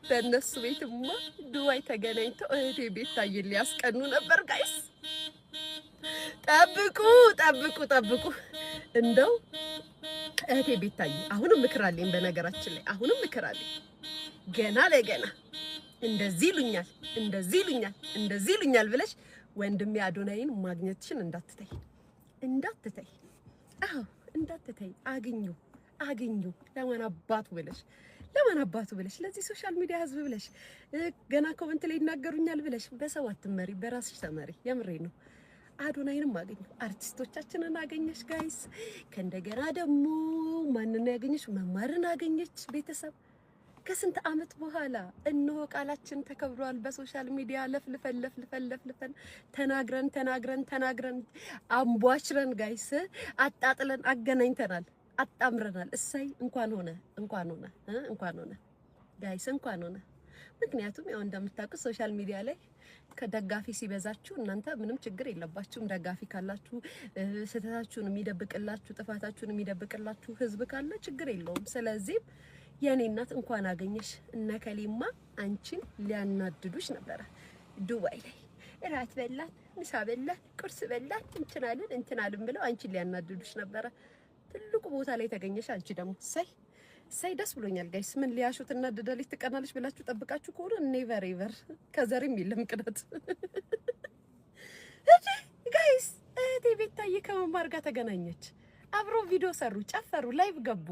በእነሱ ቤትማ ዱባይ ተገናኝተው እህቴ ቤት ታይል ያስቀኑ ነበር ጋይስ። ጠብቁ ጠብቁ ጠብቁ። እንደው እህቴ ቤት ታይ አሁንም ምክር አለኝ። በነገራችን ላይ አሁንም ምክር አለኝ። ገና ለገና እንደዚህ ይሉኛል እንደዚህ ይሉኛል እንደዚህ ይሉኛል ብለሽ ወንድሜ አዶናይን ማግኘትሽን እንዳትተይ እንዳትተይ። አዎ እንዳትተይ። አግኙ ለማን አባቱ ብለሽ ለዚህ ሶሻል ሚዲያ ህዝብ ብለሽ ገና ኮሜንት ላይ ይናገሩኛል ብለሽ በሰው አትመሪ፣ በራስሽ ተመሪ። የምሬ ነው። አዶናይንም አገኘ፣ አርቲስቶቻችንን አገኘሽ ጋይስ። ከእንደገና ደግሞ ማንንም ያገኘሽ መማርን አገኘች። ቤተሰብ ከስንት አመት በኋላ እነሆ ቃላችን ተከብሯል። በሶሻል ሚዲያ ለፍልፈን ተናግረን አምቧችረን ጋይስ አጣጥለን አገናኝተናል፣ አጣምረናል። እሰይ እንኳን ሆነ ጋይስ እንኳን ሆነ። ምክንያቱም ያው እንደምታውቁት ሶሻል ሚዲያ ላይ ከደጋፊ ሲበዛችሁ እናንተ ምንም ችግር የለባችሁም። ደጋፊ ካላችሁ ስህተታችሁን የሚደብቅላችሁ ጥፋታችሁን የሚደብቅላችሁ ህዝብ ካለ ችግር የለውም። ስለዚህ የኔ እናት እንኳን አገኘሽ። እነከሊማ አንቺን ሊያናድዱሽ ነበረ። ዱባይ ላይ እራት በላን፣ ምሳ በላን፣ ቁርስ በላን፣ እንትናልን ብለው አንቺን ሊያናድዱሽ ነበረ። ትልቁ ቦታ ላይ ተገኘሽ። አንቺ ደግሞ ሳይ ደስ ብሎኛል ጋይስ። ምን ሊያሹት እና ደደሊት ትቀናለች ብላችሁ ጠብቃችሁ ከሆነ ኔቨር ኤቨር ከዘርም የለም ቅናት። እሺ ጋይስ እህቴ ቤታዬ ከመማር ጋር ተገናኘች። አብሮ ቪዲዮ ሰሩ፣ ጨፈሩ፣ ላይቭ ገቡ።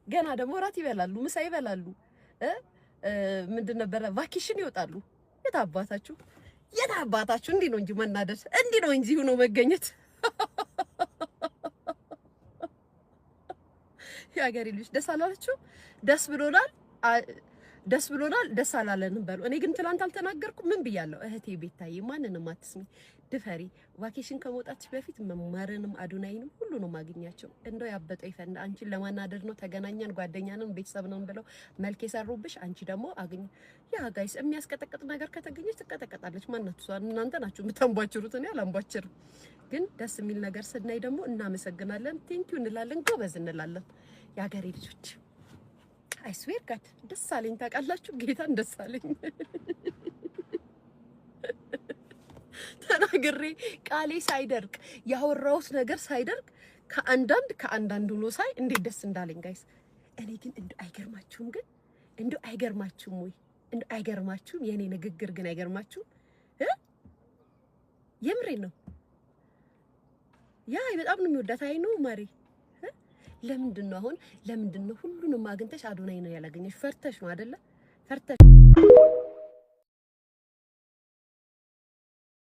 ገና ደግሞ ራት ይበላሉ፣ ምሳ ይበላሉ። ምንድን ነበረ ቫኬሽን ይወጣሉ። የት አባታችሁ እንዲህ ነው እንጂ መናደድ፣ እንዲህ ነው እንጂ ሆኖ መገኘት። የሀገሬ ልጅ ደስ አላላችሁ? ደስ ብሎናል፣ ደስ አላለንም በሉ። እኔ ግን ትላንት አልተናገርኩም። ምን ብያለሁ? እህቴ ቤታዬ ማንንም አትስሚ፣ ድፈሪ። ቫኬሽን ከመውጣትሽ በፊት መማርንም አዶናይንም ሁሉንም አግኛቸው። እንደው ያበጠው ይፈንዳ። አንቺን ለማናደድ ነው ተገናኘን፣ ጓደኛንም ቤተሰብ ነን ብለው መልክ የሰሩብሽ። አንቺ ደግሞ አግኝ። ያ ጋይስ የሚያስቀጠቅጥ ነገር ከተገኘች ትቀጠቀጣለች። ማናችሁ? እናንተ ናችሁ የምታንቧችሩት፣ እኔ አላንቧችርም። ግን ደስ የሚል ነገር ስናይ ደግሞ እናመሰግናለን፣ ቴንኪው እንላለን፣ ጎበዝ እንላለን። የሀገሬ ልጆች አይስዌር ጋድ ደስ አለኝ። ታውቃላችሁ ጌታን ደስ አለኝ። ተናግሬ ቃሌ ሳይደርቅ ያወራሁት ነገር ሳይደርቅ ከአንዳንድ ሆኖ ሳይ እንዴት ደስ እንዳለኝ ጋይስ። እኔ ግን አይገርማችሁም ወይ? አይገርማችሁም? የኔ ንግግር ግን አይገርማችሁም? የምሬን ነው። ያ በጣም ነው የሚወዳት። አይ ነው ማሪ። ለምንድን ነው ሁሉንም አግኝተሽ አዶናይ ነው ያላገኘሽ? ፈርተሽ ነው አይደለ? ፈርተሽ